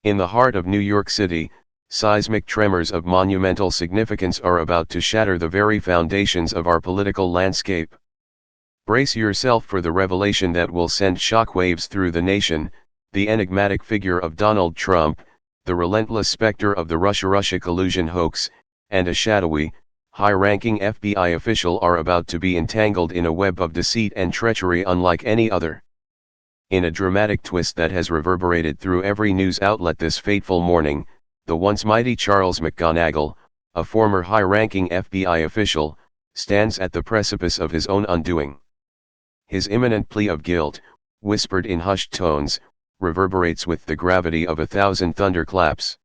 In the heart of New York City, seismic tremors of monumental significance are about to shatter the very foundations of our political landscape. Brace yourself for the revelation that will send shockwaves through the nation: the enigmatic figure of Donald Trump, the relentless specter of the Russia collusion hoax, and a shadowy, high-ranking FBI official are about to be entangled in a web of deceit and treachery unlike any other. In a dramatic twist that has reverberated through every news outlet this fateful morning, the once mighty Charles McGonigal, a former high-ranking FBI official, stands at the precipice of his own undoing. His imminent plea of guilt, whispered in hushed tones, reverberates with the gravity of 1,000 thunderclaps.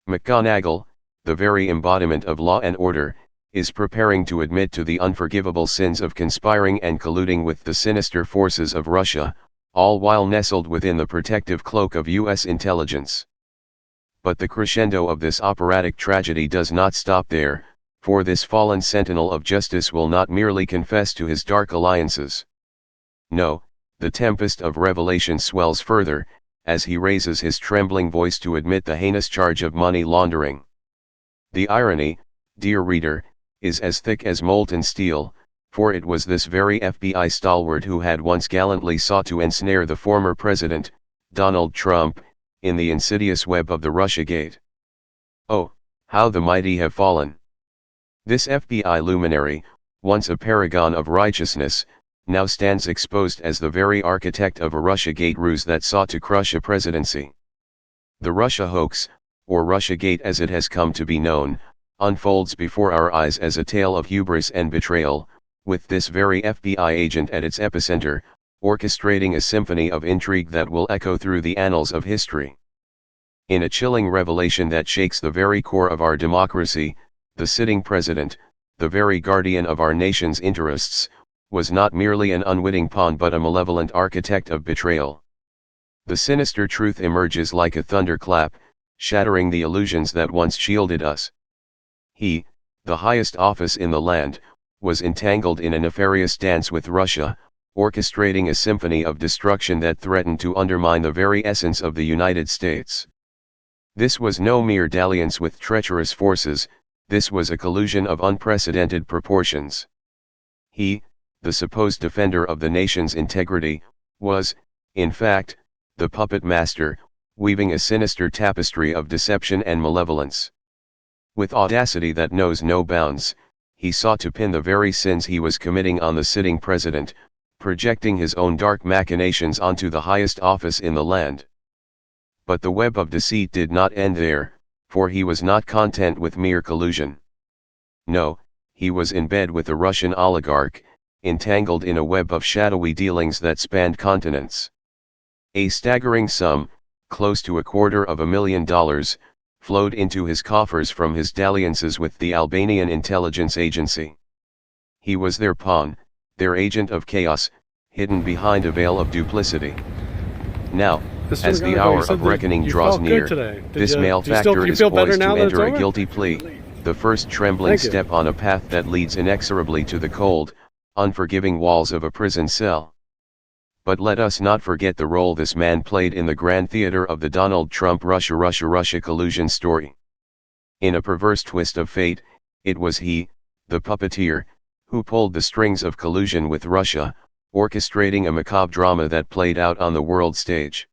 McGonigal, the very embodiment of law and order, is preparing to admit to the unforgivable sins of conspiring and colluding with the sinister forces of Russia, all while nestled within the protective cloak of U.S. intelligence. But the crescendo of this operatic tragedy does not stop there, for this fallen sentinel of justice will not merely confess to his dark alliances. No, the tempest of revelation swells further, as he raises his trembling voice to admit the heinous charge of money laundering. The irony, dear reader, is as thick as molten steel, for it was this very FBI stalwart who had once gallantly sought to ensnare the former president, Donald Trump, in the insidious web of the Russiagate. Oh, how the mighty have fallen! This FBI luminary, once a paragon of righteousness, now stands exposed as the very architect of a Russiagate ruse that sought to crush a presidency. The Russia hoax, or Russiagate as it has come to be known, unfolds before our eyes as a tale of hubris and betrayal, with this very FBI agent at its epicenter, orchestrating a symphony of intrigue that will echo through the annals of history. In a chilling revelation that shakes the very core of our democracy, the sitting president, the very guardian of our nation's interests, was not merely an unwitting pawn but a malevolent architect of betrayal. The sinister truth emerges like a thunderclap, shattering the illusions that once shielded us. He, the highest office in the land, was entangled in a nefarious dance with Russia, orchestrating a symphony of destruction that threatened to undermine the very essence of the United States. This was no mere dalliance with treacherous forces, this was a collusion of unprecedented proportions. He, the supposed defender of the nation's integrity, was, in fact, the puppet master, weaving a sinister tapestry of deception and malevolence. With audacity that knows no bounds, he sought to pin the very sins he was committing on the sitting president, projecting his own dark machinations onto the highest office in the land. But the web of deceit did not end there, for he was not content with mere collusion. No, he was in bed with a Russian oligarch, entangled in a web of shadowy dealings that spanned continents. A staggering sum, close to $250,000, flowed into his coffers from his dalliances with the Albanian intelligence agency. He was their pawn, their agent of chaos, hidden behind a veil of duplicity. Now, as the hour of reckoning draws near, this malefactor is poised to enter a guilty plea, the first trembling step on a path that leads inexorably to the cold, unforgiving walls of a prison cell. But let us not forget the role this man played in the grand theater of the Donald Trump Russia collusion story. In a perverse twist of fate, it was he, the puppeteer, who pulled the strings of collusion with Russia, orchestrating a macabre drama that played out on the world stage.